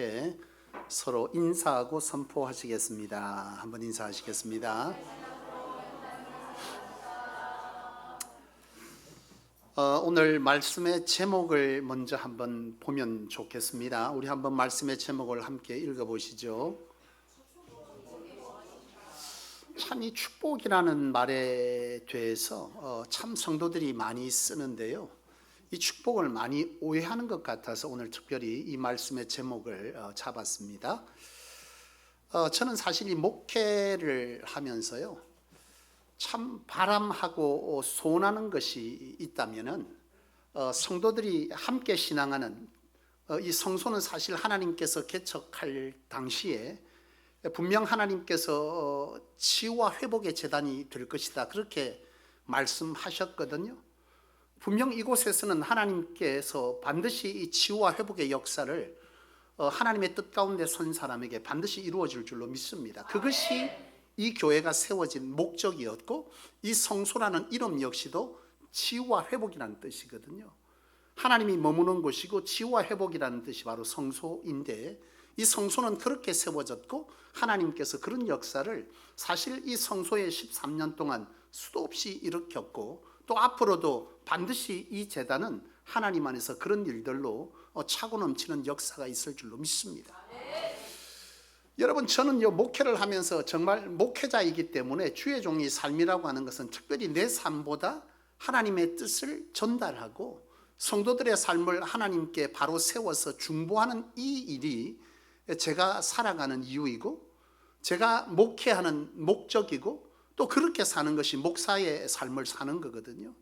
이렇게 서로 인사하고 선포하시겠습니다. 한번 인사하시겠습니다. 오늘 말씀의 제목을 먼저 한번 보면 좋겠습니다. 우리 한번 말씀의 제목을 함께 읽어보시죠. 참 이 축복이라는 말에 대해서 참 성도들이 많이 쓰는데요, 이 축복을 많이 오해하는 것 같아서 오늘 특별히 이 말씀의 제목을 잡았습니다. 저는 사실 이 목회를 하면서요, 참 바람하고 소원하는 것이 있다면은 성도들이 함께 신앙하는 이 성소는 사실 하나님께서 개척할 당시에 분명 하나님께서 치유와 회복의 제단이 될 것이다, 그렇게 말씀하셨거든요. 분명 이곳에서는 하나님께서 반드시 이 치유와 회복의 역사를 하나님의 뜻 가운데 선 사람에게 반드시 이루어질 줄로 믿습니다. 그것이 이 교회가 세워진 목적이었고, 이 성소라는 이름 역시도 치유와 회복이라는 뜻이거든요. 하나님이 머무는 곳이고 치유와 회복이라는 뜻이 바로 성소인데, 이 성소는 그렇게 세워졌고 하나님께서 그런 역사를 사실 이 성소에 13년 동안 수도 없이 일으켰고, 또 앞으로도 반드시 이 제단은 하나님 안에서 그런 일들로 차고 넘치는 역사가 있을 줄로 믿습니다. 여러분, 저는 목회를 하면서 정말 목회자이기 때문에 주의 종의 삶이라고 하는 것은 특별히 내 삶보다 하나님의 뜻을 전달하고 성도들의 삶을 하나님께 바로 세워서 중보하는 이 일이 제가 살아가는 이유이고, 제가 목회하는 목적이고, 또 그렇게 사는 것이 목사의 삶을 사는 거거든요.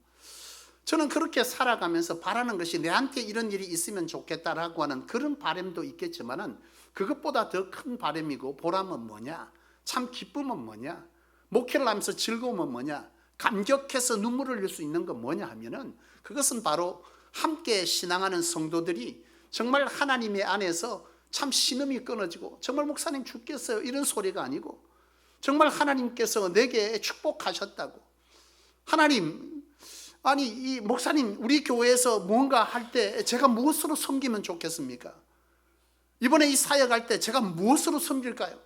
저는 그렇게 살아가면서 바라는 것이 내한테 이런 일이 있으면 좋겠다라고 하는 그런 바람도 있겠지만은, 그것보다 더 큰 바람이고 보람은 뭐냐, 참 기쁨은 뭐냐, 목회를 하면서 즐거움은 뭐냐, 감격해서 눈물을 흘릴 수 있는 건 뭐냐 하면은, 그것은 바로 함께 신앙하는 성도들이 정말 하나님의 안에서 참 신음이 끊어지고, 정말 목사님 죽겠어요 이런 소리가 아니고, 정말 하나님께서 내게 축복하셨다고, 하나님, 아니 이 목사님 우리 교회에서 뭔가 할 때 제가 무엇으로 섬기면 좋겠습니까? 이번에 이 사역할 때 제가 무엇으로 섬길까요?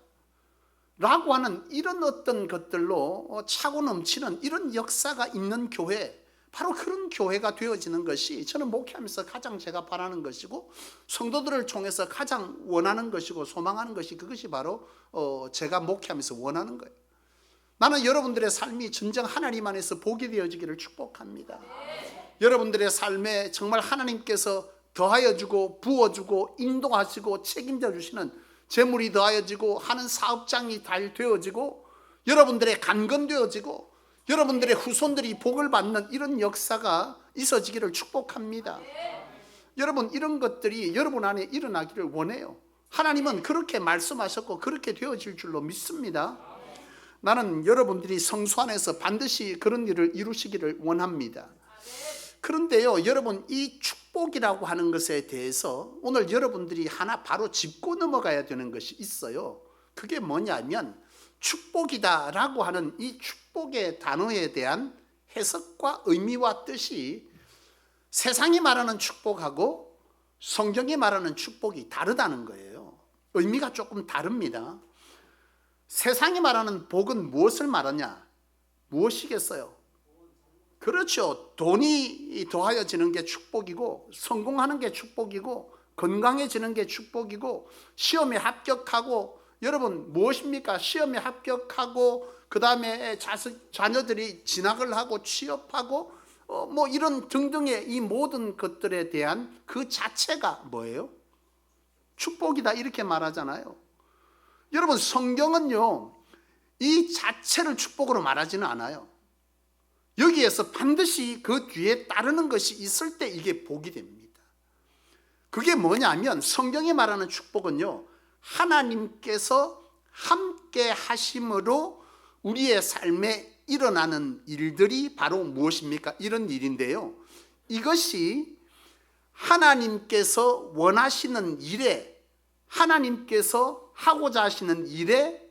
라고 하는 이런 어떤 것들로 차고 넘치는 이런 역사가 있는 교회, 바로 그런 교회가 되어지는 것이 저는 목회하면서 가장 제가 바라는 것이고, 성도들을 통해서 가장 원하는 것이고 소망하는 것이, 그것이 바로 제가 목회하면서 원하는 거예요. 나는 여러분들의 삶이 진정 하나님 안에서 복이 되어지기를 축복합니다. 여러분들의 삶에 정말 하나님께서 더하여 주고 부어주고 인도하시고 책임져 주시는 재물이 더하여지고 하는 사업장이 잘 되어지고, 여러분들의 간건되어지고 여러분들의 후손들이 복을 받는 이런 역사가 있어지기를 축복합니다. 여러분, 이런 것들이 여러분 안에 일어나기를 원해요. 하나님은 그렇게 말씀하셨고 그렇게 되어질 줄로 믿습니다. 나는 여러분들이 성소 안에서 반드시 그런 일을 이루시기를 원합니다. 그런데요, 여러분, 이 축복이라고 하는 것에 대해서 오늘 여러분들이 하나 바로 짚고 넘어가야 되는 것이 있어요. 그게 뭐냐면, 축복이다라고 하는 이 축복의 단어에 대한 해석과 의미와 뜻이 세상이 말하는 축복하고 성경이 말하는 축복이 다르다는 거예요. 의미가 조금 다릅니다. 세상이 말하는 복은 무엇을 말하냐? 무엇이겠어요? 그렇죠. 돈이 더하여지는 게 축복이고, 성공하는 게 축복이고, 건강해지는 게 축복이고, 시험에 합격하고, 여러분 무엇입니까? 시험에 합격하고 그 다음에 자녀들이 진학을 하고 취업하고 뭐 이런 등등의 이 모든 것들에 대한 그 자체가 뭐예요? 축복이다, 이렇게 말하잖아요. 여러분, 성경은요 이 자체를 축복으로 말하지는 않아요. 여기에서 반드시 그 뒤에 따르는 것이 있을 때 이게 복이 됩니다. 그게 뭐냐면, 성경이 말하는 축복은요, 하나님께서 함께 하심으로 우리의 삶에 일어나는 일들이 바로 무엇입니까? 이런 일인데요, 이것이 하나님께서 원하시는 일에, 하나님께서 하고자 하시는 일에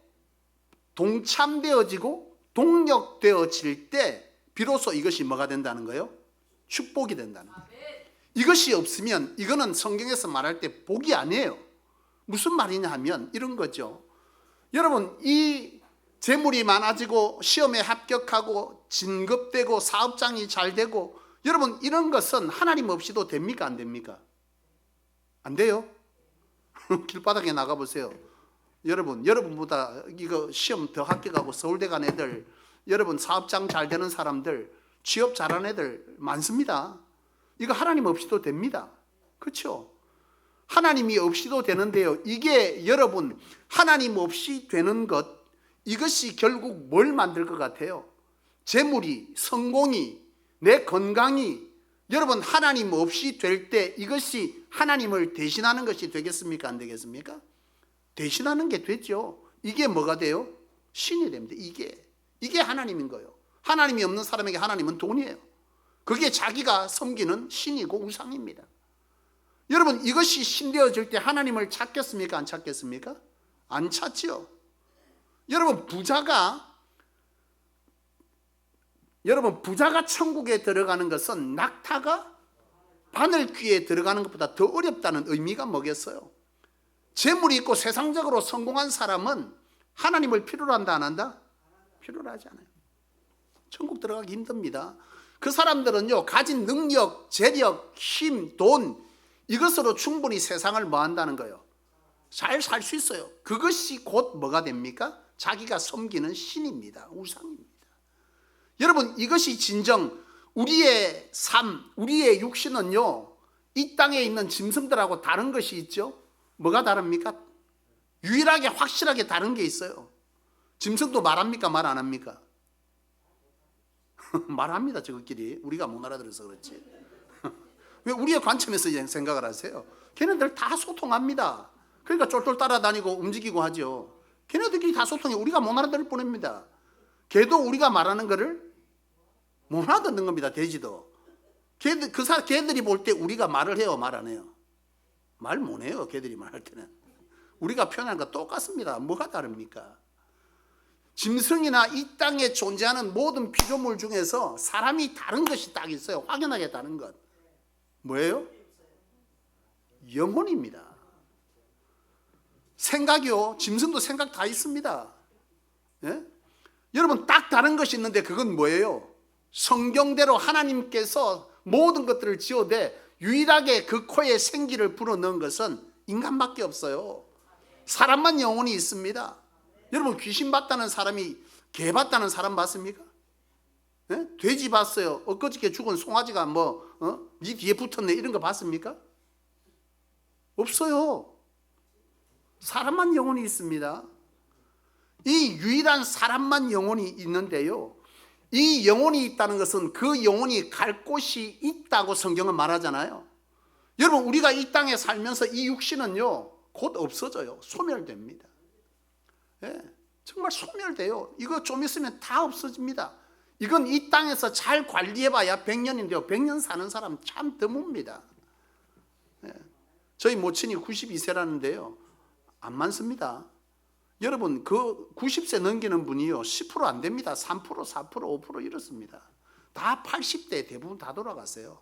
동참되어지고 동력되어질 때 비로소 이것이 뭐가 된다는 거예요? 축복이 된다는 거예요. 이것이 없으면 이거는 성경에서 말할 때 복이 아니에요. 무슨 말이냐 하면 이런 거죠. 여러분, 이 재물이 많아지고 시험에 합격하고 진급되고 사업장이 잘 되고, 여러분 이런 것은 하나님 없이도 됩니까? 안 됩니까? 안 돼요? 길바닥에 나가보세요. 여러분보다 이거 시험 더 합격하고 서울대 간 애들, 여러분 사업장 잘 되는 사람들, 취업 잘하는 애들 많습니다. 이거 하나님 없이도 됩니다. 그렇죠? 하나님이 없이도 되는데요, 이게 여러분 하나님 없이 되는 것, 이것이 결국 뭘 만들 것 같아요? 재물이, 성공이, 내 건강이 여러분 하나님 없이 될 때 이것이 하나님을 대신하는 것이 되겠습니까? 안 되겠습니까? 대신하는 게 되죠. 이게 뭐가 돼요? 신이 됩니다. 이게 하나님인 거예요. 하나님이 없는 사람에게 하나님은 돈이에요. 그게 자기가 섬기는 신이고 우상입니다. 여러분 이것이 신되어질 때 하나님을 찾겠습니까? 안 찾겠습니까? 안 찾죠. 여러분 부자가 천국에 들어가는 것은 낙타가 바늘귀에 들어가는 것보다 더 어렵다는 의미가 뭐겠어요? 재물이 있고 세상적으로 성공한 사람은 하나님을 필요로 한다 안 한다? 필요로 하지 않아요. 천국 들어가기 힘듭니다. 그 사람들은요, 가진 능력, 재력, 힘, 돈, 이것으로 충분히 세상을 뭐 한다는 거예요? 잘 살 수 있어요. 그것이 곧 뭐가 됩니까? 자기가 섬기는 신입니다. 우상입니다. 여러분 이것이 진정 우리의 삶, 우리의 육신은요, 이 땅에 있는 짐승들하고 다른 것이 있죠. 뭐가 다릅니까? 유일하게 확실하게 다른 게 있어요. 짐승도 말합니까? 말 안 합니까? 말합니다. 저것끼리. 우리가 못 알아들어서 그렇지. 왜 우리의 관점에서 생각을 하세요? 걔네들 다 소통합니다. 그러니까 쫄쫄 따라다니고 움직이고 하죠. 걔네들끼리 다 소통해. 우리가 못 알아들을 뿐입니다. 걔도 우리가 말하는 거를 못 알아듣는 겁니다. 돼지도. 걔들이 볼 때 우리가 말을 해요? 말 안 해요? 말 못 해요. 걔들이 말할 때는. 우리가 표현하는 거 똑같습니다. 뭐가 다릅니까? 짐승이나 이 땅에 존재하는 모든 피조물 중에서 사람이 다른 것이 딱 있어요. 확연하게 다른 것. 뭐예요? 영혼입니다. 생각이요. 짐승도 생각 다 있습니다. 예? 여러분 딱 다른 것이 있는데 그건 뭐예요? 성경대로 하나님께서 모든 것들을 지어대 유일하게 그 코에 생기를 불어넣은 것은 인간밖에 없어요. 사람만 영혼이 있습니다. 여러분 귀신 봤다는 사람이 개 봤다는 사람 봤습니까? 예? 돼지 봤어요. 엊그저께 죽은 송아지가 네 뒤에 붙었네 이런 거 봤습니까? 없어요. 사람만 영혼이 있습니다. 이 유일한 사람만 영혼이 있는데요, 이 영혼이 있다는 것은 그 영혼이 갈 곳이 있다고 성경은 말하잖아요. 여러분 우리가 이 땅에 살면서 이 육신은요 곧 없어져요. 소멸됩니다. 예, 정말 소멸돼요. 이거 좀 있으면 다 없어집니다. 이건 이 땅에서 잘 관리해봐야 100년인데요 100년 사는 사람 참 드뭅니다. 예, 저희 모친이 92세라는데요 안 많습니다. 여러분 그 90세 넘기는 분이요 10% 안 됩니다. 3%, 4%, 5% 이렇습니다. 다 80대 대부분 다 돌아가세요.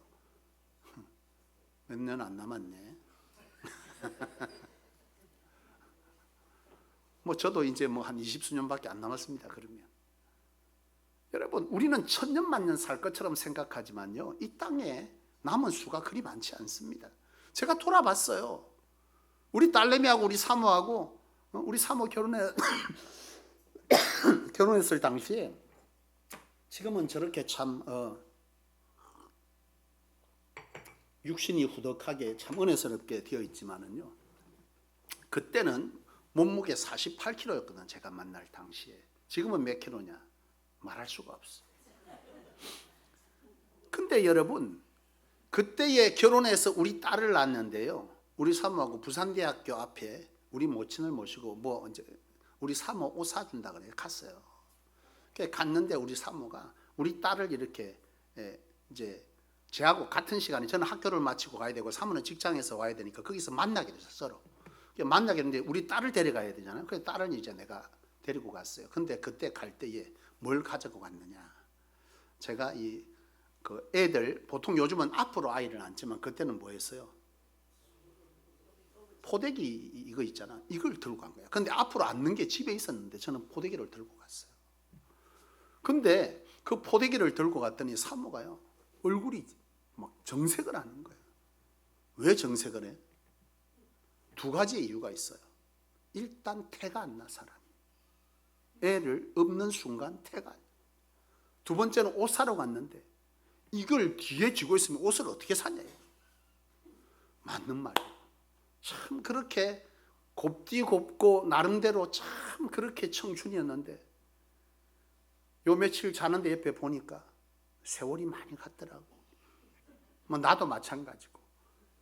몇 년 안 남았네. 저도 이제 한 20수년밖에 안 남았습니다. 그러면 여러분 우리는 천년 만년 살 것처럼 생각하지만요 이 땅에 남은 수가 그리 많지 않습니다. 제가 돌아봤어요. 우리 딸내미하고 우리 사모하고 우리 사모 결혼했을 당시에 지금은 저렇게 참 육신이 후덕하게 참 은혜스럽게 되어 있지만은요 그때는 몸무게 48kg였거든. 제가 만날 당시에. 지금은 몇 킬로냐? 말할 수가 없어. 근데 여러분 그때에 결혼해서 우리 딸을 낳았는데요 우리 사모하고 부산대학교 앞에 우리 모친을 모시고 이제 우리 사모 옷 사준다 그래 갔어요. 갔는데 우리 사모가 우리 딸을 이렇게 이제 제하고 같은 시간에 저는 학교를 마치고 가야 되고 사모는 직장에서 와야 되니까 거기서 만나게 됐어요. 서로 만나게 됐는데 우리 딸을 데려가야 되잖아요. 그래서 딸은 이제 내가 데리고 갔어요. 근데 그때 갈 때에 뭘 가지고 갔느냐? 제가 그 애들 보통 요즘은 앞으로 아이를 낳지만 그때는 뭐 했어요? 포대기 이거 있잖아. 이걸 들고 간 거야. 근데 앞으로 앉는 게 집에 있었는데 저는 포대기를 들고 갔어요. 근데 그 포대기를 들고 갔더니 사모가요, 얼굴이 막 정색을 하는 거예요. 왜 정색을 해? 두 가지 이유가 있어요. 일단 태가 안 나, 사람이. 애를 업는 순간 태가 안 나. 두 번째는 옷 사러 갔는데 이걸 뒤에 쥐고 있으면 옷을 어떻게 사냐. 맞는 말이에요. 참 그렇게 곱디곱고 나름대로 참 그렇게 청춘이었는데 요 며칠 자는데 옆에 보니까 세월이 많이 갔더라고. 뭐 나도 마찬가지고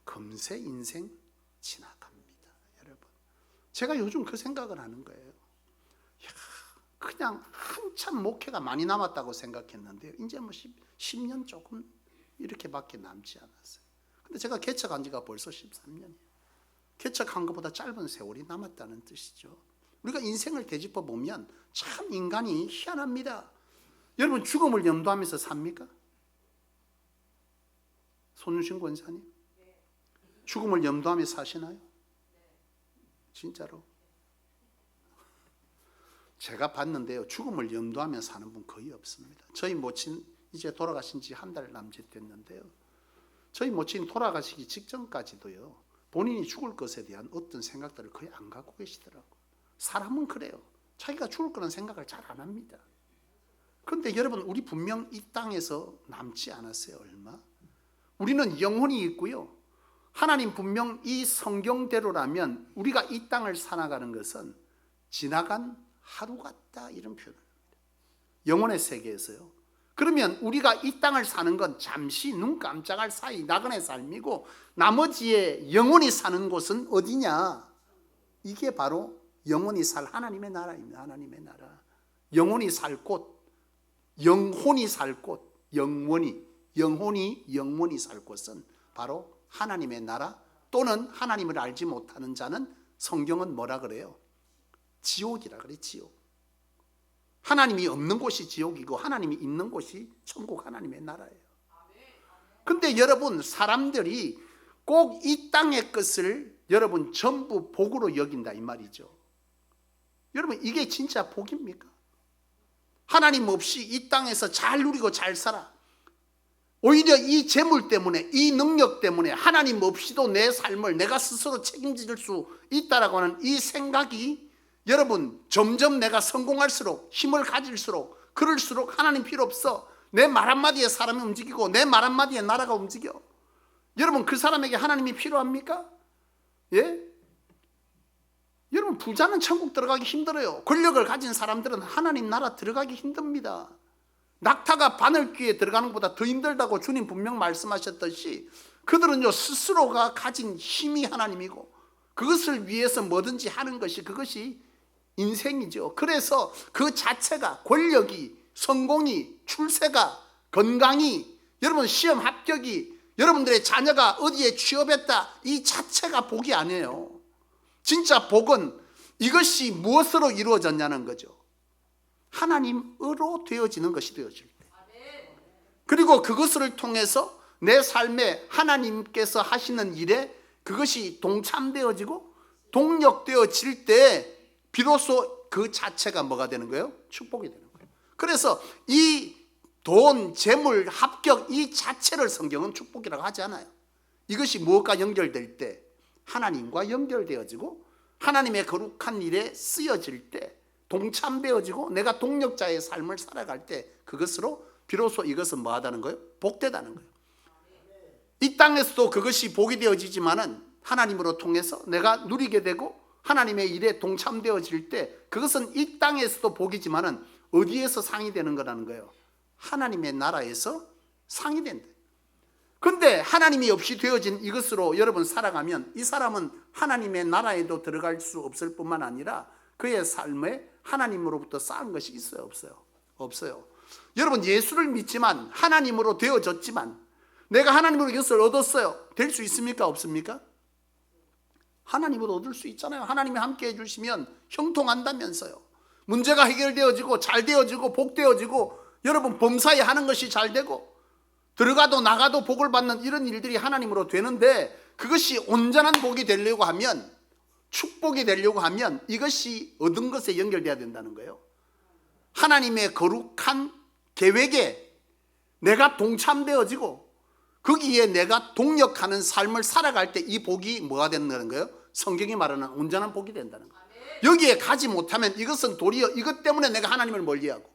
금세 인생 지나갑니다. 여러분, 제가 요즘 그 생각을 하는 거예요. 야, 그냥 한참 목회가 많이 남았다고 생각했는데 이제 뭐 10년 조금 이렇게밖에 남지 않았어요. 근데 제가 개척한 지가 벌써 13년이에요. 개척한 것보다 짧은 세월이 남았다는 뜻이죠. 우리가 인생을 되짚어 보면 참 인간이 희한합니다. 여러분, 죽음을 염두하면서 삽니까? 손윤신 권사님, 죽음을 염두하면서 사시나요? 진짜로? 제가 봤는데요, 죽음을 염두하며 사는 분 거의 없습니다. 저희 모친 이제 돌아가신 지 한 달 남짓 됐는데요, 저희 모친 돌아가시기 직전까지도요, 본인이 죽을 것에 대한 어떤 생각들을 거의 안 갖고 계시더라고요. 사람은 그래요. 자기가 죽을 거라는 생각을 잘 안 합니다. 그런데 여러분, 우리 분명 이 땅에서 남지 않았어요. 얼마? 우리는 영혼이 있고요, 하나님 분명 이 성경대로라면 우리가 이 땅을 살아가는 것은 지나간 하루 같다, 이런 표현을 합니다. 영혼의 세계에서요. 그러면 우리가 이 땅을 사는 건 잠시 눈 깜짝할 사이 나그네 삶이고, 나머지의 영혼이 사는 곳은 어디냐? 이게 바로 영혼이 살 하나님의 나라입니다. 하나님의 나라. 영혼이 살 곳, 영혼이 살 곳, 영혼이 살 곳은 바로 하나님의 나라, 또는 하나님을 알지 못하는 자는 성경은 뭐라 그래요? 지옥이라 그래. 지옥. 하나님이 없는 곳이 지옥이고 하나님이 있는 곳이 천국, 하나님의 나라예요. 근데 여러분, 사람들이 꼭 이 땅의 것을 여러분 전부 복으로 여긴다, 이 말이죠. 여러분, 이게 진짜 복입니까? 하나님 없이 이 땅에서 잘 누리고 잘 살아. 오히려 이 재물 때문에, 이 능력 때문에 하나님 없이도 내 삶을 내가 스스로 책임질 수 있다라고 하는 이 생각이, 여러분, 점점 내가 성공할수록, 힘을 가질수록, 그럴수록 하나님 필요 없어. 내 말 한마디에 사람이 움직이고 내 말 한마디에 나라가 움직여. 여러분, 그 사람에게 하나님이 필요합니까? 예? 여러분, 부자는 천국 들어가기 힘들어요. 권력을 가진 사람들은 하나님 나라 들어가기 힘듭니다. 낙타가 바늘귀에 들어가는 것보다 더 힘들다고 주님 분명 말씀하셨듯이, 그들은요 스스로가 가진 힘이 하나님이고 그것을 위해서 뭐든지 하는 것이, 그것이 인생이죠. 그래서 그 자체가, 권력이, 성공이, 출세가, 건강이, 여러분 시험 합격이, 여러분들의 자녀가 어디에 취업했다, 이 자체가 복이 아니에요. 진짜 복은 이것이 무엇으로 이루어졌냐는 거죠. 하나님으로 되어지는 것이 되어질 때, 그리고 그것을 통해서 내 삶에 하나님께서 하시는 일에 그것이 동참되어지고 동력되어질 때 비로소 그 자체가 뭐가 되는 거예요? 축복이 되는 거예요. 그래서 이 돈, 재물, 합격, 이 자체를 성경은 축복이라고 하지 않아요. 이것이 무엇과 연결될 때? 하나님과 연결되어지고 하나님의 거룩한 일에 쓰여질 때, 동참되어지고 내가 동력자의 삶을 살아갈 때, 그것으로 비로소 이것은 뭐하다는 거예요? 복되다는 거예요. 이 땅에서도 그것이 복이 되어지지만은 하나님으로 통해서 내가 누리게 되고 하나님의 일에 동참되어질 때, 그것은 이 땅에서도 복이지만은 어디에서 상이 되는 거라는 거예요? 하나님의 나라에서 상이 된다. 근데 하나님이 없이 되어진 이것으로 여러분 살아가면 이 사람은 하나님의 나라에도 들어갈 수 없을 뿐만 아니라 그의 삶에 하나님으로부터 쌓은 것이 있어요, 없어요? 없어요. 여러분, 예수를 믿지만, 하나님으로 되어졌지만, 내가 하나님으로 이것을 얻었어요, 될 수 있습니까? 없습니까? 하나님으로 얻을 수 있잖아요. 하나님이 함께 해주시면 형통한다면서요. 문제가 해결되어지고 잘 되어지고 복되어지고, 여러분 범사에 하는 것이 잘 되고 들어가도 나가도 복을 받는 이런 일들이 하나님으로 되는데, 그것이 온전한 복이 되려고 하면 축복이 되려고 하면 이것이 얻은 것에 연결돼야 된다는 거예요. 하나님의 거룩한 계획에 내가 동참되어지고 거기에 내가 동역하는 삶을 살아갈 때 이 복이 뭐가 된다는 거예요? 성경이 말하는 온전한 복이 된다는 거예요. 여기에 가지 못하면 이것은 도리어 이것 때문에 내가 하나님을 멀리하고,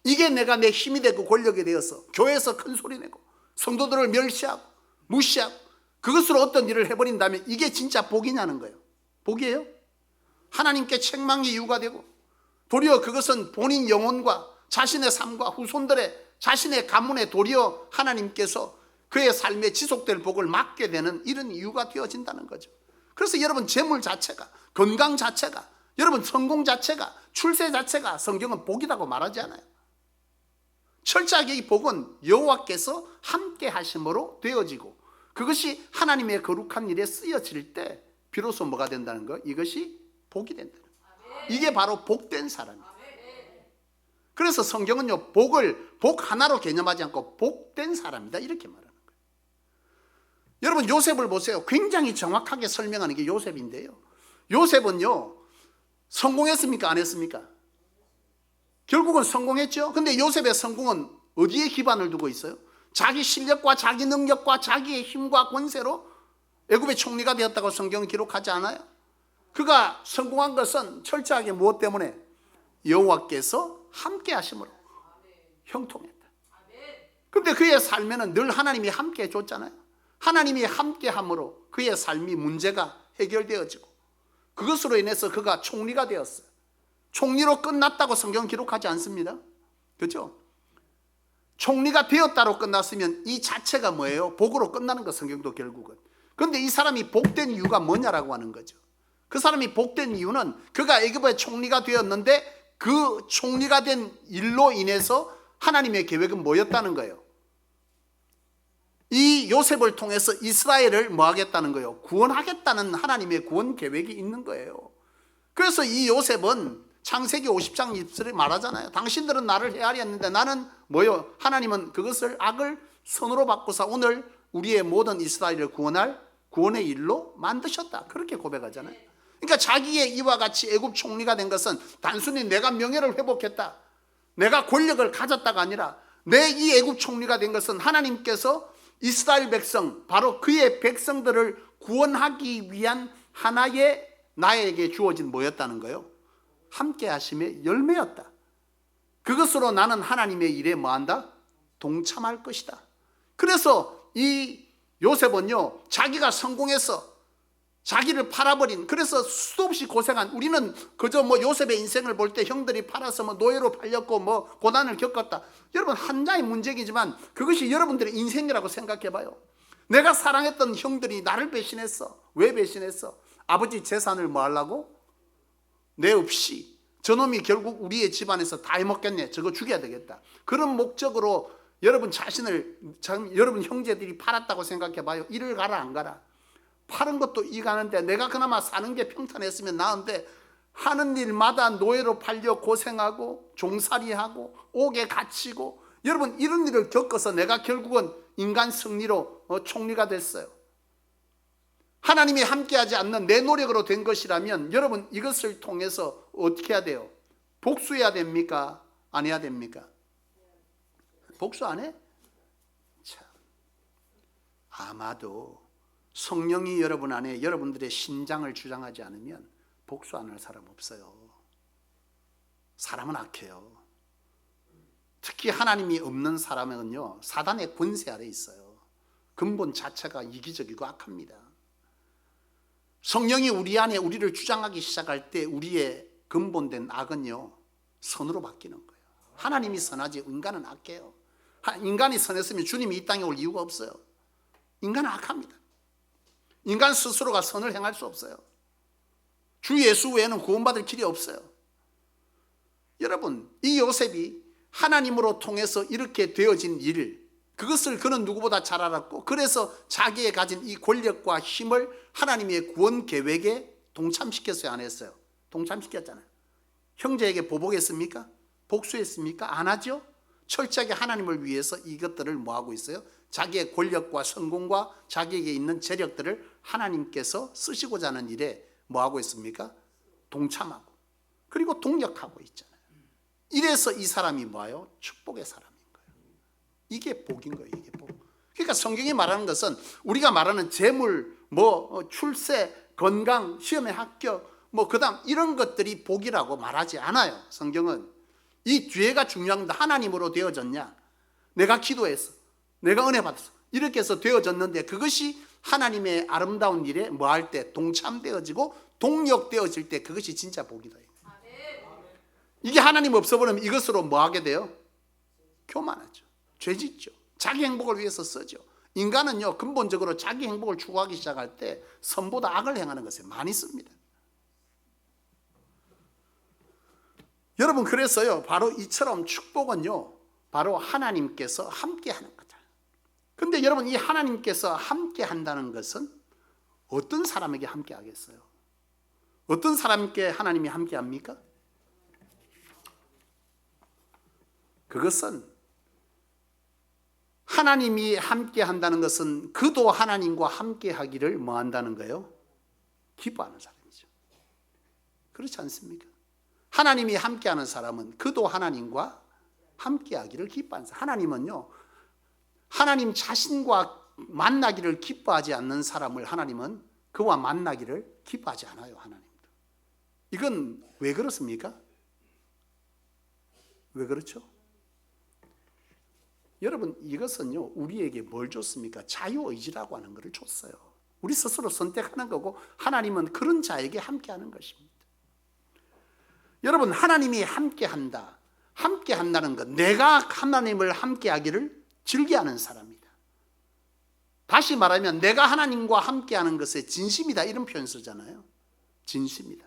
이게 내가 내 힘이 되고 권력이 되어서 교회에서 큰 소리 내고 성도들을 멸시하고 무시하고 그것으로 어떤 일을 해버린다면 이게 진짜 복이냐는 거예요. 복이에요? 하나님께 책망의 이유가 되고 도리어 그것은 본인 영혼과 자신의 삶과 후손들의 자신의 가문에 도리어 하나님께서 그의 삶에 지속될 복을 막게 되는 이런 이유가 되어진다는 거죠. 그래서 여러분 재물 자체가, 건강 자체가, 여러분 성공 자체가, 출세 자체가 성경은 복이라고 말하지 않아요. 철저하게 이 복은 여호와께서 함께 하심으로 되어지고 그것이 하나님의 거룩한 일에 쓰여질 때 비로소 뭐가 된다는 거? 이것이 복이 된다는 거예요. 이게 바로 복된 사람이에요. 그래서 성경은요, 복을 복 하나로 개념하지 않고 복된 사람이다 이렇게 말하는 거예요. 여러분 요셉을 보세요. 굉장히 정확하게 설명하는 게 요셉인데요, 요셉은요 성공했습니까? 안 했습니까? 결국은 성공했죠. 근데 요셉의 성공은 어디에 기반을 두고 있어요? 자기 실력과 자기 능력과 자기의 힘과 권세로 애굽의 총리가 되었다고 성경은 기록하지 않아요? 그가 성공한 것은 철저하게 무엇 때문에? 여호와께서 함께 하심으로 형통했다. 근데 그의 삶에는 늘 하나님이 함께 해줬잖아요. 하나님이 함께 함으로 그의 삶이 문제가 해결되어지고 그것으로 인해서 그가 총리가 되었어요. 총리로 끝났다고 성경은 기록하지 않습니다. 그렇죠? 총리가 되었다로 끝났으면 이 자체가 뭐예요? 복으로 끝나는 거 성경도 결국은. 그런데 이 사람이 복된 이유가 뭐냐라고 하는 거죠. 그 사람이 복된 이유는 그가 애굽의 총리가 되었는데 그 총리가 된 일로 인해서 하나님의 계획은 뭐였다는 거예요? 이 요셉을 통해서 이스라엘을 뭐 하겠다는 거예요? 구원하겠다는 하나님의 구원 계획이 있는 거예요. 그래서 이 요셉은 창세기 50장 20절에 말하잖아요. 당신들은 나를 헤아려 했는데 나는 뭐요? 하나님은 그것을 악을 선으로 바꾸사 오늘 우리의 모든 이스라엘을 구원할 구원의 일로 만드셨다. 그렇게 고백하잖아요. 그러니까 자기의 이와 같이 애굽 총리가 된 것은 단순히 내가 명예를 회복했다, 내가 권력을 가졌다가 아니라 내 이 애굽 총리가 된 것은 하나님께서 이스라엘 백성, 바로 그의 백성들을 구원하기 위한 하나의 나에게 주어진 뭐였다는 거예요? 함께 하심의 열매였다. 그것으로 나는 하나님의 일에 뭐한다? 동참할 것이다. 그래서 이 요셉은요, 자기가 성공해서 자기를 팔아버린, 그래서 수도 없이 고생한, 우리는 그저 뭐 요셉의 인생을 볼 때 형들이 팔아서 뭐 노예로 팔렸고 뭐 고난을 겪었다. 여러분 한자의 문제이지만 그것이 여러분들의 인생이라고 생각해 봐요. 내가 사랑했던 형들이 나를 배신했어. 왜 배신했어? 아버지 재산을 뭐 하려고? 내 없이 저놈이 결국 우리의 집안에서 다 해먹겠네, 저거 죽여야 되겠다, 그런 목적으로 여러분 자신을, 여러분 형제들이 팔았다고 생각해 봐요. 이를 가라 안 가라? 파는 것도 이가는데 내가 그나마 사는 게 평탄했으면 나은데 하는 일마다 노예로 팔려 고생하고 종살이하고 옥에 갇히고, 여러분 이런 일을 겪어서 내가 결국은 인간 승리로 총리가 됐어요. 하나님이 함께하지 않는 내 노력으로 된 것이라면 여러분 이것을 통해서 어떻게 해야 돼요? 복수해야 됩니까? 안 해야 됩니까? 복수 안 해? 참, 아마도 성령이 여러분 안에 여러분들의 신장을 주장하지 않으면 복수 안 할 사람 없어요. 사람은 악해요. 특히 하나님이 없는 사람은요, 사단의 권세 아래 있어요. 근본 자체가 이기적이고 악합니다. 성령이 우리 안에 우리를 주장하기 시작할 때 우리의 근본된 악은요, 선으로 바뀌는 거예요. 하나님이 선하지 인간은 악해요. 인간이 선했으면 주님이 이 땅에 올 이유가 없어요. 인간은 악합니다. 인간 스스로가 선을 행할 수 없어요. 주 예수 외에는 구원받을 길이 없어요. 여러분 이 요셉이 하나님으로 통해서 이렇게 되어진 일, 그것을 그는 누구보다 잘 알았고, 그래서 자기의 가진 이 권력과 힘을 하나님의 구원 계획에 동참시켰어요? 안 했어요? 동참시켰잖아요. 형제에게 보복했습니까? 복수했습니까? 안 하죠? 철저하게 하나님을 위해서 이것들을 뭐하고 있어요? 자기의 권력과 성공과 자기에게 있는 재력들을 하나님께서 쓰시고자 하는 일에 뭐하고 있습니까? 동참하고 그리고 동역하고 있잖아요. 이래서 이 사람이 뭐예요? 축복의 사람인 거예요. 이게 복인 거예요. 이게 복. 그러니까 성경이 말하는 것은 우리가 말하는 재물, 출세, 건강, 시험에 합격, 그다음 이런 것들이 복이라고 말하지 않아요. 성경은 이 뒤에가 중요합니다. 하나님으로 되어졌냐? 내가 기도했어. 내가 은혜 받았어. 이렇게 해서 되어졌는데 그것이 하나님의 아름다운 일에 뭐할 때 동참되어지고 동역되어질 때 그것이 진짜 복이다. 이게 하나님 없어버리면 이것으로 뭐하게 돼요? 교만하죠. 죄짓죠. 자기 행복을 위해서 쓰죠. 인간은요 근본적으로 자기 행복을 추구하기 시작할 때 선보다 악을 행하는 것에 많이 씁니다. 여러분 그래서요 바로 이처럼 축복은요 바로 하나님께서 함께 하는 거죠. 근데 여러분 이 하나님께서 함께 한다는 것은 어떤 사람에게 함께 하겠어요? 어떤 사람께 하나님이 함께 합니까? 그것은 하나님이 함께 한다는 것은 그도 하나님과 함께 하기를 뭐 한다는 거예요? 기뻐하는 사람이죠. 그렇지 않습니까? 하나님이 함께하는 사람은 그도 하나님과 함께하기를 기뻐하는 사람. 하나님은요 하나님 자신과 만나기를 기뻐하지 않는 사람을 하나님은 그와 만나기를 기뻐하지 않아요. 하나님도. 이건 왜 그렇습니까? 왜 그렇죠? 여러분 이것은요 우리에게 뭘 줬습니까? 자유의지라고 하는 것을 줬어요. 우리 스스로 선택하는 거고 하나님은 그런 자에게 함께하는 것입니다. 여러분 하나님이 함께한다. 함께한다는 것, 내가 하나님을 함께하기를 즐겨하는 사람이다. 다시 말하면 내가 하나님과 함께하는 것에 진심이다 이런 표현 쓰잖아요. 진심이다.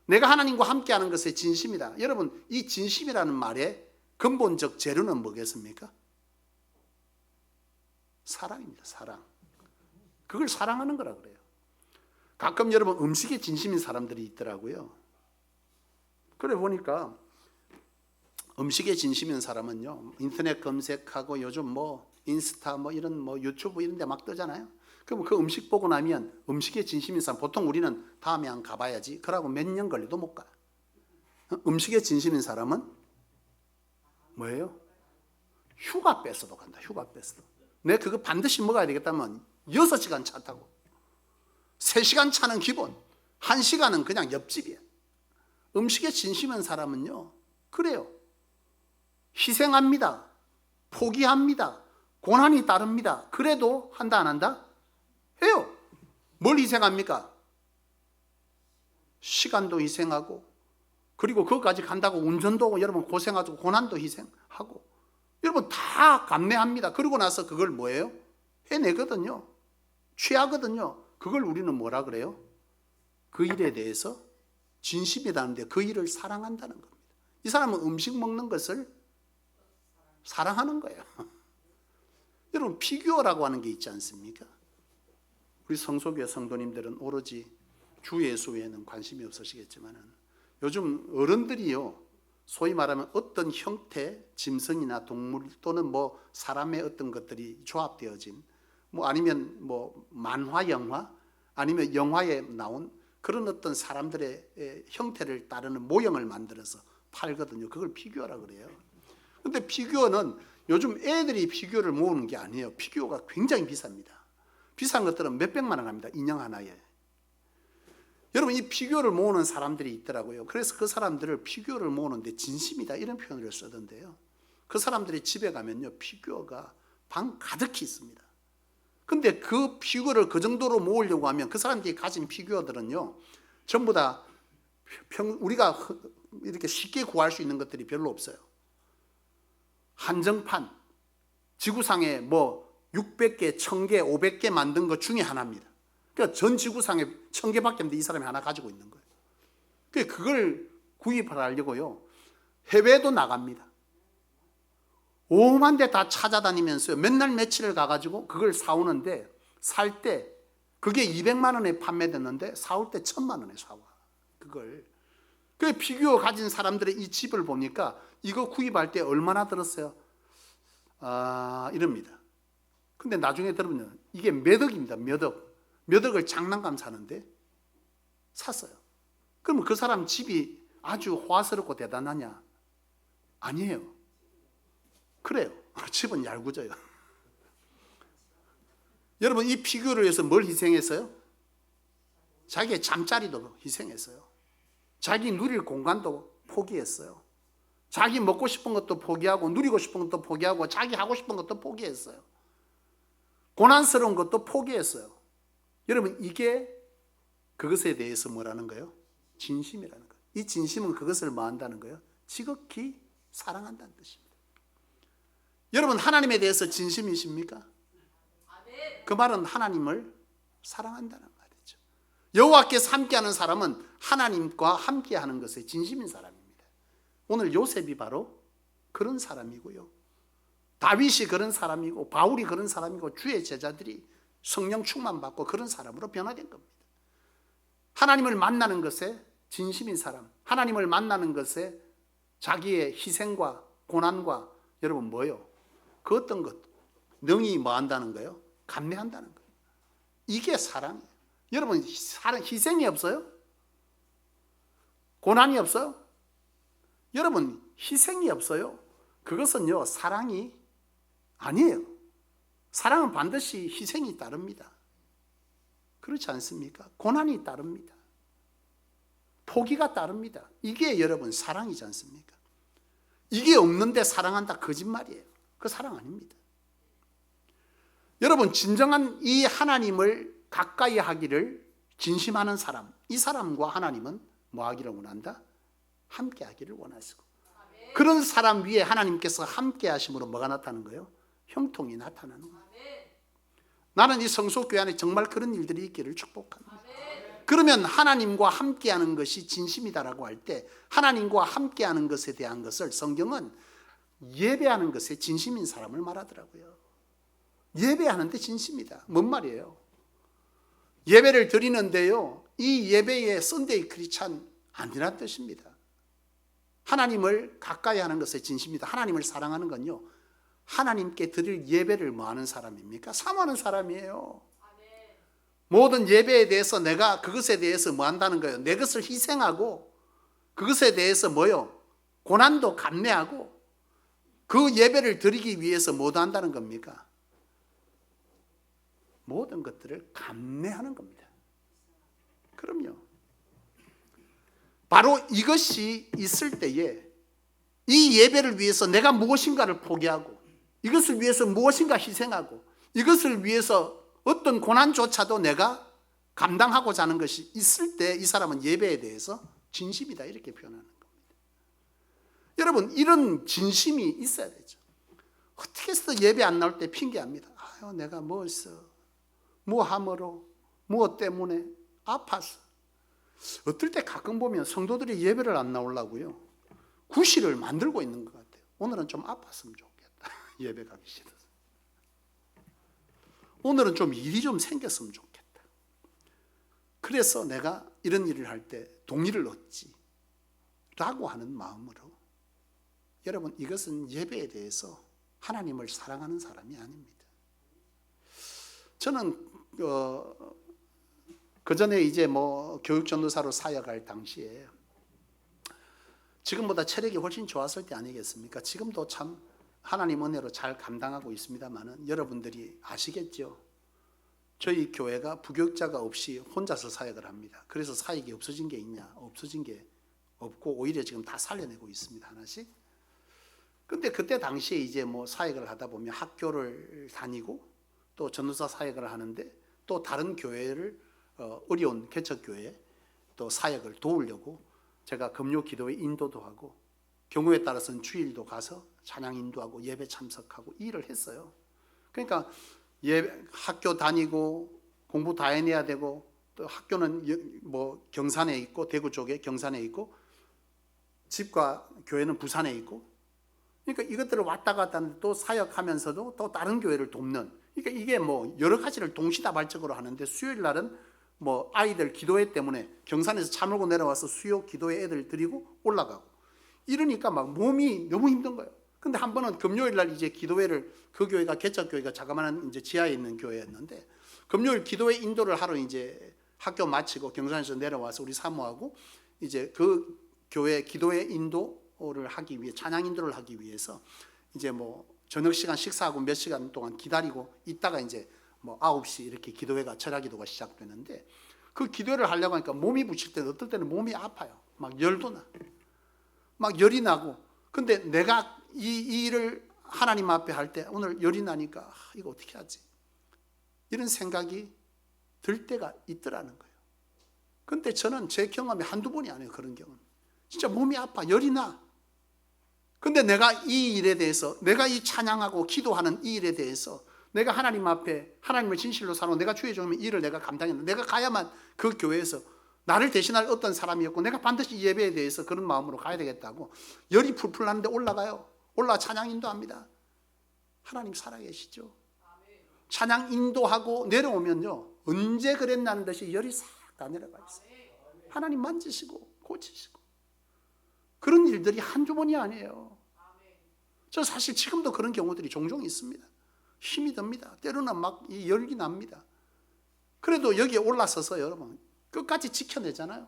내가 하나님과 함께하는 것에 진심이다. 여러분 이 진심이라는 말의 근본적 재료는 뭐겠습니까? 사랑입니다. 사랑. 그걸 사랑하는 거라 그래요. 가끔 여러분 음식에 진심인 사람들이 있더라고요. 그래 보니까 음식에 진심인 사람은요 인터넷 검색하고 요즘 인스타 이런 유튜브 이런 데 막 뜨잖아요. 그럼 그 음식 보고 나면 음식에 진심인 사람 보통 우리는 다음에 한 가봐야지 그러고 몇 년 걸려도 못 가. 음식에 진심인 사람은 뭐예요? 휴가 뺏어도 간다. 휴가 뺏어도. 내 그거 반드시 먹어야 되겠다면 6시간 차 타고 3시간 차는 기본 1시간은 그냥 옆집이야. 음식에 진심인 사람은요 그래요. 희생합니다. 포기합니다. 고난이 따릅니다. 그래도 한다 안 한다? 해요. 뭘 희생합니까? 시간도 희생하고 그리고 거기까지 간다고 운전도 여러분 고생하고 고난도 희생하고 여러분 다 감내합니다. 그러고 나서 그걸 뭐예요? 해내거든요. 취하거든요. 그걸 우리는 뭐라 그래요? 그 일에 대해서 진심이라는데 그 일을 사랑한다는 겁니다. 이 사람은 음식 먹는 것을 사랑하는 거예요. 여러분 피규어라고 하는 게 있지 않습니까? 우리 성소교회 성도님들은 오로지 주 예수 외에는 관심이 없으시겠지만 요즘 어른들이요 소위 말하면 어떤 형태, 짐승이나 동물 또는 사람의 어떤 것들이 조합되어진 아니면 만화, 영화 아니면 영화에 나온 그런 어떤 사람들의 형태를 따르는 모형을 만들어서 팔거든요. 그걸 피규어라고 그래요. 근데 피규어는 요즘 애들이 피규어를 모으는 게 아니에요. 피규어가 굉장히 비쌉니다. 비싼 것들은 몇백만 원 합니다. 인형 하나에. 여러분 이 피규어를 모으는 사람들이 있더라고요. 그래서 그 사람들을 피규어를 모으는데 진심이다 이런 표현을 쓰던데요. 그 사람들이 집에 가면요 피규어가 방 가득히 있습니다. 근데 그 피규어를 그 정도로 모으려고 하면 그 사람들이 가진 피규어들은요 전부 다 우리가 이렇게 쉽게 구할 수 있는 것들이 별로 없어요. 한정판 지구상에 600개, 1000개, 500개 만든 것 중에 하나입니다. 그러니까 전 지구상에 1000개밖에 없는데 이 사람이 하나 가지고 있는 거예요. 그걸 구입하려고요 해외도 나갑니다. 오만 대 다 찾아다니면서 맨날 며칠을 가가지고 그걸 사오는데 살 때 그게 200만 원에 판매됐는데 사올 때 1000만 원에 사와. 그걸. 그 피규어 가진 사람들의 이 집을 보니까 이거 구입할 때 얼마나 들었어요? 이럽니다. 근데 나중에 들으면 이게 몇 억입니다. 몇 억. 몇 억을 장난감 사는데 샀어요. 그러면 그 사람 집이 아주 호화스럽고 대단하냐? 아니에요. 그래요. 집은 얄궂어요. 여러분, 이 피규어를 위해서 뭘 희생했어요? 자기의 잠자리도 희생했어요. 자기 누릴 공간도 포기했어요. 자기 먹고 싶은 것도 포기하고 누리고 싶은 것도 포기하고 자기 하고 싶은 것도 포기했어요. 고난스러운 것도 포기했어요. 여러분, 이게 그것에 대해서 뭐라는 거예요? 진심이라는 거예요. 이 진심은 그것을 뭐 한다는 거예요? 지극히 사랑한다는 뜻입니다. 여러분, 하나님에 대해서 진심이십니까? 그 말은 하나님을 사랑한다는 말이죠. 여호와께서 함께하는 사람은 하나님과 함께하는 것에 진심인 사람입니다. 오늘 요셉이 바로 그런 사람이고요. 다윗이 그런 사람이고 바울이 그런 사람이고 주의 제자들이 성령 충만받고 그런 사람으로 변화된 겁니다. 하나님을 만나는 것에 진심인 사람, 하나님을 만나는 것에 자기의 희생과 고난과 여러분 뭐요? 그 어떤 것 능히 뭐 한다는 거예요? 감내한다는 거예요. 이게 사랑이에요. 여러분, 희생이 없어요? 고난이 없어요? 여러분, 희생이 없어요? 그것은요, 사랑이 아니에요. 사랑은 반드시 희생이 따릅니다. 그렇지 않습니까? 고난이 따릅니다. 포기가 따릅니다. 이게 여러분 사랑이지 않습니까? 이게 없는데 사랑한다, 거짓말이에요. 그 사랑 아닙니다. 여러분, 진정한 이 하나님을 가까이 하기를 진심하는 사람, 이 사람과 하나님은 뭐 하기를 원한다? 함께 하기를 원하시고, 그런 사람 위에 하나님께서 함께 하심으로 뭐가 나타나는 거예요? 형통이 나타나는 거예요. 나는 이 성소교회 안에 정말 그런 일들이 있기를 축복합니다. 그러면 하나님과 함께하는 것이 진심이다라고 할 때 하나님과 함께하는 것에 대한 것을 성경은 예배하는 것에 진심인 사람을 말하더라고요. 예배하는데 진심이다. 뭔 말이에요? 예배를 드리는데요, 이 예배의 썬데이 크리스찬 아니란 뜻입니다. 하나님을 가까이 하는 것에 진심이다. 하나님을 사랑하는 건요, 하나님께 드릴 예배를 뭐 하는 사람입니까? 사모하는 사람이에요. 모든 예배에 대해서 내가 그것에 대해서 뭐 한다는 거예요? 내 것을 희생하고 그것에 대해서 뭐요? 고난도 감내하고 그 예배를 드리기 위해서 뭐도 한다는 겁니까? 모든 것들을 감내하는 겁니다. 그럼요. 바로 이것이 있을 때에 이 예배를 위해서 내가 무엇인가를 포기하고 이것을 위해서 무엇인가 희생하고 이것을 위해서 어떤 고난조차도 내가 감당하고자 하는 것이 있을 때 이 사람은 예배에 대해서 진심이다, 이렇게 표현하는 겁니다. 여러분, 이런 진심이 있어야 되죠. 어떻게 해서 예배 안 나올 때 핑계합니다. 아유, 내가 뭐 했어, 뭐 함으로, 뭐 때문에 아팠어. 어떨 때 가끔 보면 성도들이 예배를 안 나오려고요, 구실을 만들고 있는 것 같아요. 오늘은 좀 아팠으면 좋겠다. 예배 가기 싫어서. 오늘은 좀 일이 좀 생겼으면 좋겠다. 그래서 내가 이런 일을 할 때 동의를 얻지 라고 하는 마음으로, 여러분, 이것은 예배에 대해서 하나님을 사랑하는 사람이 아닙니다. 저는 그 전에 이제 뭐 교육전도사로 사역할 당시에 지금보다 체력이 훨씬 좋았을 때 아니겠습니까? 지금도 참 하나님 은혜로 잘 감당하고 있습니다만은 여러분들이 아시겠죠? 저희 교회가 부교육자가 없이 혼자서 사역을 합니다. 그래서 사역이 없어진 게 있냐? 없어진 게 없고 오히려 지금 다 살려내고 있습니다, 하나씩. 근데 그때 당시에 이제 뭐 사역을 하다 보면 학교를 다니고 또 전도사 사역을 하는데 또 다른 교회를 어려운 개척교회에 또 사역을 도우려고 제가 금요 기도회 인도도 하고 경우에 따라서는 주일도 가서 찬양 인도하고 예배 참석하고 이 일을 했어요. 그러니까 학교 다니고 공부 다 해내야 되고, 또 학교는 뭐 경산에 있고 대구 쪽에 경산에 있고 집과 교회는 부산에 있고, 그러니까 이것들을 왔다 갔다 하는데 또 사역하면서도 또 다른 교회를 돕는, 그러니까 이게 뭐 여러 가지를 동시다발적으로 하는데 수요일 날은 뭐 아이들 기도회 때문에 경산에서 차 몰고 내려와서 수요 기도회 애들 드리고 올라가고 이러니까 막 몸이 너무 힘든 거예요. 근데 한 번은 금요일 날 이제 기도회를, 그 교회가 개척교회가 자그마한 이제 지하에 있는 교회였는데 금요일 기도회 인도를 하러 이제 학교 마치고 경산에서 내려와서 우리 사모하고 이제 그 교회 기도회 인도를 하기 위해, 찬양 인도를 하기 위해서 이제 뭐 저녁 시간 식사하고 몇 시간 동안 기다리고 있다가 이제 뭐 9시 이렇게 기도회가 철야 기도가 시작되는데, 그 기도회를 하려고 하니까 몸이 부칠 때는 어떨 때는 몸이 아파요. 막 열도 나, 막 열이 나고. 근데 내가 이 일을 하나님 앞에 할 때 오늘 열이 나니까 이거 어떻게 하지? 이런 생각이 들 때가 있더라는 거예요. 근데 저는 제 경험이 한두 번이 아니에요. 그런 경험. 진짜 몸이 아파, 열이 나. 근데 내가 이 일에 대해서, 내가 이 찬양하고 기도하는 이 일에 대해서 내가 하나님 앞에 하나님을 진실로 사는, 내가 주의 종이면 이 일을 내가 감당했는데, 내가 가야만 그 교회에서 나를 대신할 어떤 사람이었고 내가 반드시 이 예배에 대해서 그런 마음으로 가야 되겠다고 열이 풀풀 나는데 올라가요. 올라가 찬양 인도합니다. 하나님 살아계시죠. 찬양 인도하고 내려오면요, 언제 그랬냐는 듯이 열이 싹 다 내려가 있어요. 하나님 만지시고 고치시고. 그런 일들이 한두 번이 아니에요. 저 사실 지금도 그런 경우들이 종종 있습니다. 힘이 듭니다. 때로는 막 이 열이 납니다. 그래도 여기에 올라서서 여러분 끝까지 지켜내잖아요.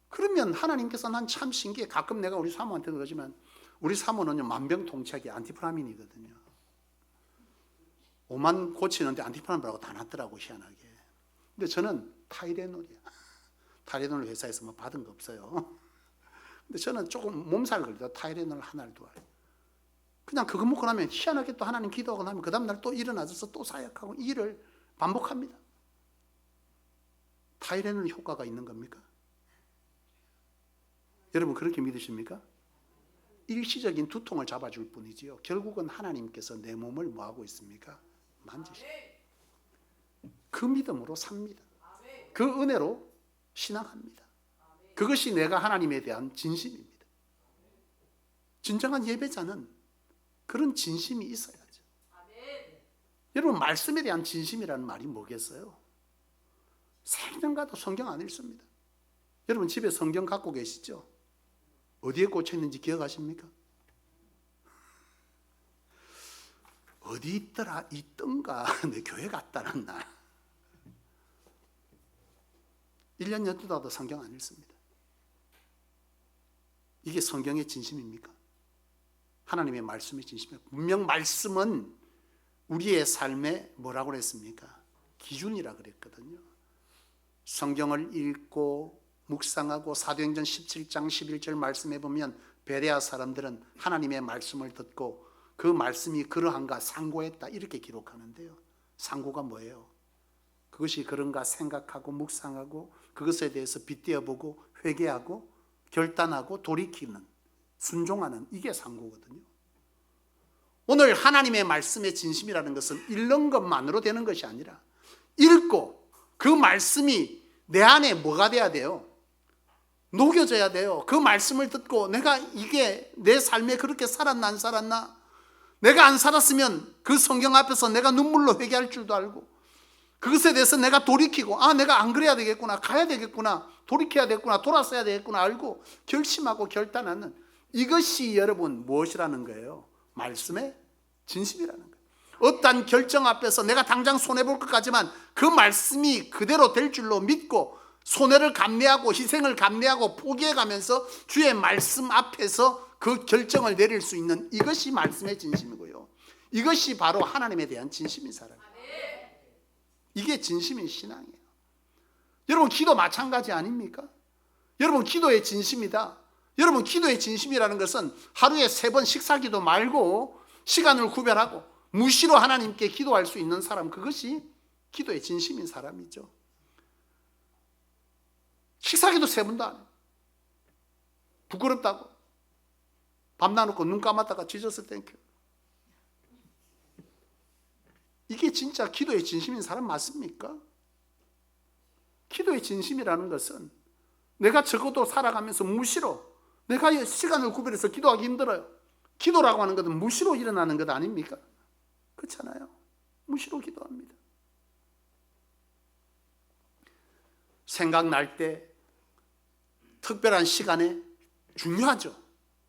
그러면 하나님께서, 난 참 신기해. 가끔 내가 우리 사모한테도 그러지만, 우리 사모는요 만병통치약이 안티프라민이거든요. 오만 고치는데 안티프라민이라고 다 놨더라고, 희한하게. 근데 저는 타이레놀이야. 타이레놀 회사에서 뭐 받은 거 없어요. 근데 저는 조금 몸살 걸려도 타이레놀 하나를 두 알. 그냥 그거 먹고 나면 희한하게 또 하나님 기도하고 나면 그 다음 날 또 일어나서 또 사역하고 이 일을 반복합니다. 타이레놀 효과가 있는 겁니까? 여러분 그렇게 믿으십니까? 일시적인 두통을 잡아줄 뿐이지요, 결국은 하나님께서 내 몸을 뭐하고 있습니까? 만지십니다. 그 믿음으로 삽니다. 그 은혜로 신앙합니다. 그것이 내가 하나님에 대한 진심입니다. 진정한 예배자는 그런 진심이 있어야죠. 여러분 말씀에 대한 진심이라는 말이 뭐겠어요? 생년 가도 성경 안 읽습니다. 여러분 집에 성경 갖고 계시죠? 어디에 꽂혀 있는지 기억하십니까? 어디 있더라, 있던가 내 교회 갔다 날 1년 연두다도 성경 안 읽습니다. 이게 성경의 진심입니까? 하나님의 말씀의 진심입니까? 분명 말씀은 우리의 삶에 뭐라고 그랬습니까? 기준이라 그랬거든요. 성경을 읽고 묵상하고 사도행전 17장 11절 말씀해 보면 베레아 사람들은 하나님의 말씀을 듣고 그 말씀이 그러한가 상고했다, 이렇게 기록하는데요. 상고가 뭐예요? 그것이 그런가 생각하고 묵상하고 그것에 대해서 빗대어보고 회개하고 결단하고 돌이키는, 순종하는, 이게 상고거든요. 오늘 하나님의 말씀의 진심이라는 것은 읽는 것만으로 되는 것이 아니라 읽고 그 말씀이 내 안에 뭐가 돼야 돼요? 녹여져야 돼요. 그 말씀을 듣고 내가 이게 내 삶에 그렇게 살았나 안 살았나, 내가 안 살았으면 그 성경 앞에서 내가 눈물로 회개할 줄도 알고 그것에 대해서 내가 돌이키고, 아 내가 안 그래야 되겠구나, 가야 되겠구나, 돌이켜야 되겠구나, 돌아서야 되겠구나 알고 결심하고 결단하는, 이것이 여러분 무엇이라는 거예요? 말씀의 진심이라는 거예요. 어떠한 결정 앞에서 내가 당장 손해볼 것 같지만 그 말씀이 그대로 될 줄로 믿고 손해를 감내하고 희생을 감내하고 포기해가면서 주의 말씀 앞에서 그 결정을 내릴 수 있는, 이것이 말씀의 진심이고요. 이것이 바로 하나님에 대한 진심인 사람이에요. 이게 진심인 신앙이에요. 여러분 기도 마찬가지 아닙니까? 여러분 기도의 진심이다. 여러분 기도의 진심이라는 것은 하루에 3번 식사기도 말고 시간을 구별하고 무시로 하나님께 기도할 수 있는 사람, 그것이 기도의 진심인 사람이죠. 식사기도 3번도 안 해요. 부끄럽다고 밤 나놓고 눈 감았다가 지저스 땡큐. 이게 진짜 기도의 진심인 사람 맞습니까? 기도의 진심이라는 것은 내가 적어도 살아가면서 무시로, 내가 시간을 구별해서 기도하기 힘들어요. 기도라고 하는 것은 무시로 일어나는 것 아닙니까? 그렇잖아요. 무시로 기도합니다. 생각날 때 특별한 시간에 중요하죠.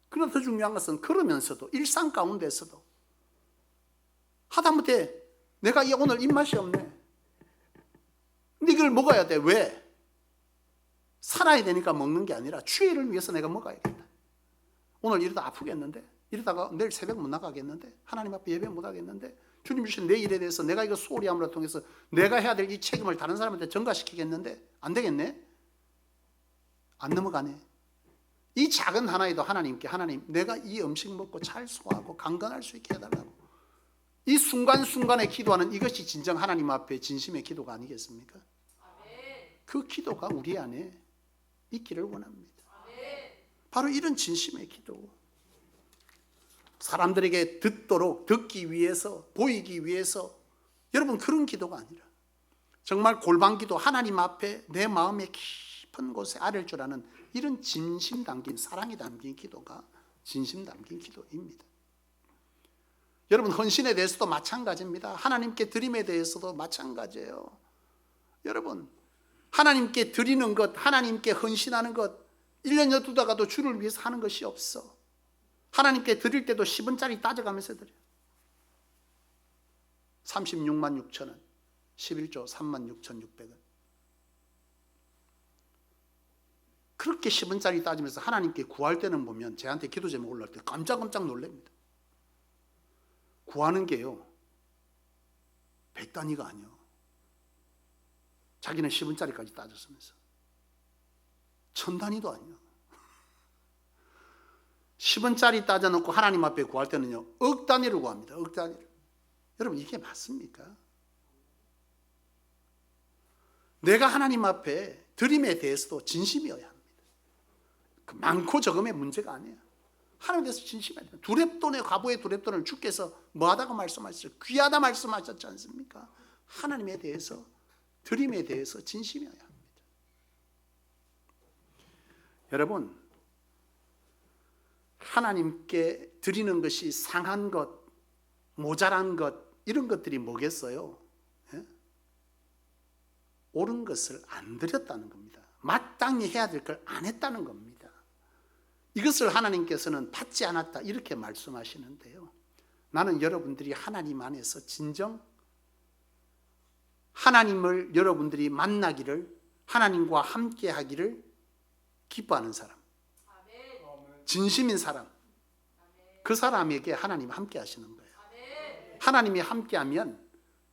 그러나 더 중요한 것은 그러면서도 일상 가운데서도 하다못해 내가 오늘 입맛이 없네. 근데 이걸 먹어야 돼. 왜? 살아야 되니까 먹는 게 아니라 주의를 위해서 내가 먹어야겠다. 오늘 이러다 아프겠는데, 이러다가 내일 새벽 못 나가겠는데, 하나님 앞에 예배 못 하겠는데, 주님 주신 내 일에 대해서 내가 이거 소홀히 함으로 통해서 내가 해야 될 이 책임을 다른 사람한테 전가시키겠는데 안 되겠네? 안 넘어가네. 이 작은 하나에도 하나님께, 하나님 내가 이 음식 먹고 잘 소화하고 강건할 수 있게 해달라고, 이 순간순간에 기도하는 이것이 진정 하나님 앞에 진심의 기도가 아니겠습니까? 그 기도가 우리 안에 있기를 원합니다. 바로 이런 진심의 기도, 사람들에게 듣기 위해서, 보이기 위해서, 여러분 그런 기도가 아니라 정말 골방 기도, 하나님 앞에 내 마음의 깊은 곳에 아를 줄 아는 이런 진심 담긴, 사랑이 담긴 기도가 진심 담긴 기도입니다. 여러분 헌신에 대해서도 마찬가지입니다. 하나님께 드림에 대해서도 마찬가지예요. 여러분 하나님께 드리는 것, 하나님께 헌신하는 것, 1년 여두다가도 주를 위해서 하는 것이 없어. 하나님께 드릴 때도 10원짜리 따져가면서 드려요. 36만 6천 원, 11조 3만 6,600원. 그렇게 10원짜리 따지면서 하나님께 구할 때는 보면 제한테 기도 제목 올라올 때 깜짝깜짝 놀랍니다. 구하는 게요, 100단위가 아니요. 자기는 10원짜리까지 따졌으면서 1000단위도 아니요. 10원짜리 따져놓고 하나님 앞에 구할 때는요, 억 단위를 구합니다. 억 단위를. 여러분 이게 맞습니까? 내가 하나님 앞에 드림에 대해서도 진심이어야 합니다. 그 많고 적음의 문제가 아니에요. 하나님에 대해서 진심이어야 돼요. 두렙돈의 과부의 두렙돈을 주께서 뭐하다고 말씀하셨어요? 귀하다 말씀하셨지 않습니까? 하나님에 대해서, 드림에 대해서 진심이어야 합니다. 여러분 하나님께 드리는 것이 상한 것, 모자란 것, 이런 것들이 뭐겠어요? 예? 옳은 것을 안 드렸다는 겁니다. 마땅히 해야 될 걸 안 했다는 겁니다. 이것을 하나님께서는 받지 않았다 이렇게 말씀하시는데요, 나는 여러분들이 하나님 안에서 진정 하나님을 여러분들이 만나기를, 하나님과 함께 하기를 기뻐하는 사람, 진심인 사람, 그 사람에게 하나님 함께 하시는 거예요. 하나님이 함께 하면,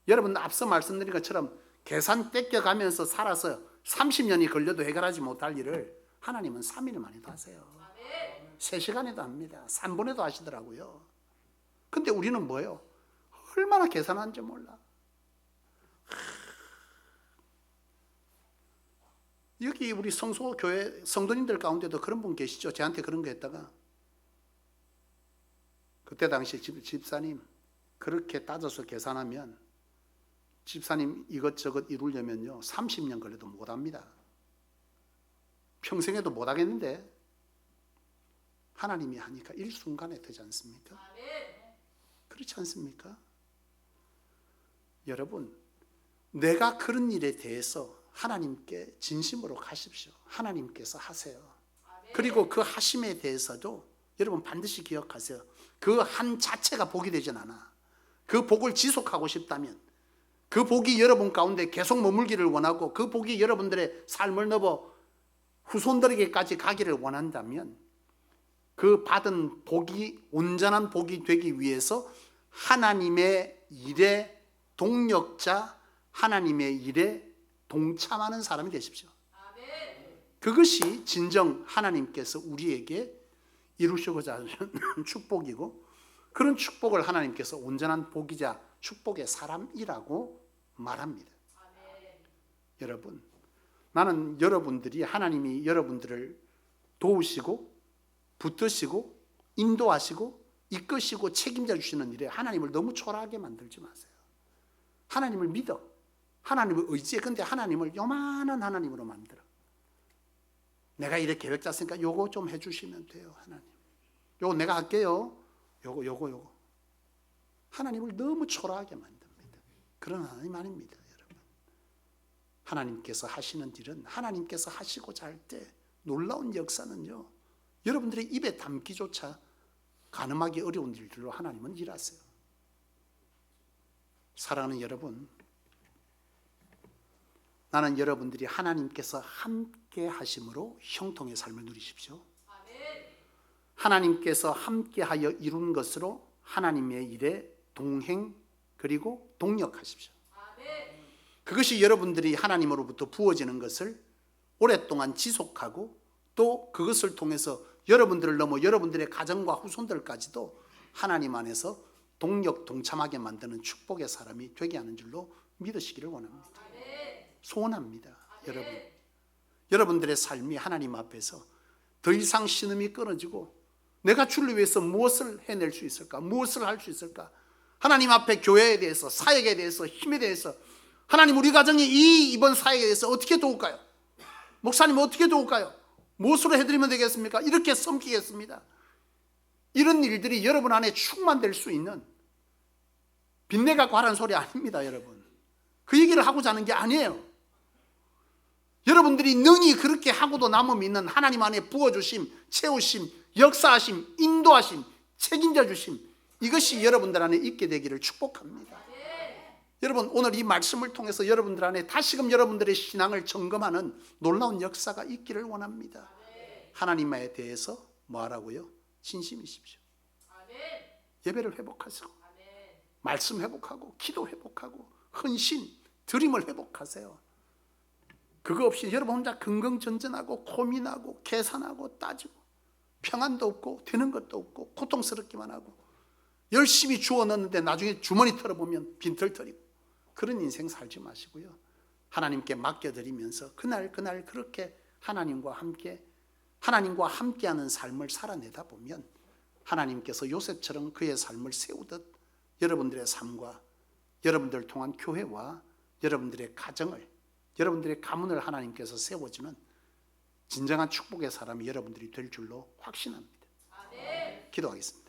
여러분 앞서 말씀드린 것처럼 계산 떼껴가면서 살아서 30년이 걸려도 해결하지 못할 일을 하나님은 3일 만에도 하세요. 3시간에도 합니다. 3분에도 하시더라고요. 근데 우리는 뭐예요? 얼마나 계산하는지 몰라. 여기 우리 성소교회 성도님들 가운데도 그런 분 계시죠? 저한테 그런 거 했다가, 그때 당시 집사님 그렇게 따져서 계산하면 집사님 이것저것 이루려면요 30년 걸려도 못합니다. 평생에도 못하겠는데 하나님이 하니까 일순간에 되지 않습니까? 그렇지 않습니까? 여러분 내가 그런 일에 대해서 하나님께 진심으로 가십시오. 하나님께서 하세요. 그리고 그 하심에 대해서도 여러분 반드시 기억하세요. 그 한 자체가 복이 되진 않아. 그 복을 지속하고 싶다면, 그 복이 여러분 가운데 계속 머물기를 원하고 그 복이 여러분들의 삶을 넘어 후손들에게까지 가기를 원한다면, 그 받은 복이 온전한 복이 되기 위해서 하나님의 일에 동력자, 하나님의 일에 동참하는 사람이 되십시오. 그것이 진정 하나님께서 우리에게 이루시고자 하는 축복이고, 그런 축복을 하나님께서 온전한 복이자 축복의 사람이라고 말합니다. 여러분, 나는 여러분들이, 하나님이 여러분들을 도우시고 붙드시고 인도하시고 이끄시고 책임져 주시는 일에 하나님을 너무 초라하게 만들지 마세요. 하나님을 믿어, 하나님을 의지해. 근데 하나님을 요만한 하나님으로 만들어. 내가 이렇게 계획 짰으니까 요거 좀 해주시면 돼요. 하나님, 요거 내가 할게요. 요거 하나님을 너무 초라하게 만듭니다. 그런 하나님 아닙니다. 여러분, 하나님께서 하시는 일은 하나님께서 하시고자 할 때 놀라운 역사는요, 여러분들의 입에 담기조차 가늠하기 어려운 일들로 하나님은 일하세요. 사랑하는 여러분, 나는 여러분들이 하나님께서 함께 하심으로 형통의 삶을 누리십시오. 하나님께서 함께하여 이룬 것으로 하나님의 일에 동행 그리고 동력하십시오. 그것이 여러분들이 하나님으로부터 부어지는 것을 오랫동안 지속하고 또 그것을 통해서 여러분들을 넘어 여러분들의 가정과 후손들까지도 하나님 안에서 동력 동참하게 만드는 축복의 사람이 되게 하는 줄로 믿으시기를 원합니다. 소원합니다. 여러분들의 삶이 하나님 앞에서 더 이상 신음이 끊어지고 내가 주를 위해서 무엇을 해낼 수 있을까? 무엇을 할 수 있을까? 하나님 앞에 교회에 대해서, 사역에 대해서, 힘에 대해서 하나님 우리 가정이 이번 사역에 대해서 어떻게 도울까요? 목사님 어떻게 도울까요? 무엇으로 해드리면 되겠습니까? 이렇게 섬기겠습니다. 이런 일들이 여러분 안에 충만될 수 있는 빚내갖고 하라는 소리 아닙니다. 여러분 그 얘기를 하고자 하는 게 아니에요. 여러분들이 능히 그렇게 하고도 남음 있는 하나님 안에 부어주심, 채우심, 역사하심, 인도하심, 책임져 주심, 이것이 여러분들 안에 있게 되기를 축복합니다. 여러분 오늘 이 말씀을 통해서 여러분들 안에 다시금 여러분들의 신앙을 점검하는 놀라운 역사가 있기를 원합니다. 하나님에 대해서 뭐하라고요? 진심이십시오. 예배를 회복하시고 말씀 회복하고 기도 회복하고 헌신, 드림을 회복하세요. 그거 없이 여러분 혼자 긍긍전전하고 고민하고 계산하고 따지고 평안도 없고 되는 것도 없고 고통스럽기만 하고 열심히 주워 넣었는데 나중에 주머니 털어보면 빈털터리고 그런 인생 살지 마시고요. 하나님께 맡겨드리면서 그날 그렇게 하나님과 함께하는 삶을 살아내다 보면 하나님께서 요셉처럼 그의 삶을 세우듯 여러분들의 삶과 여러분들을 통한 교회와 여러분들의 가정을, 여러분들의 가문을 하나님께서 세워주는 진정한 축복의 사람이 여러분들이 될 줄로 확신합니다. 기도하겠습니다.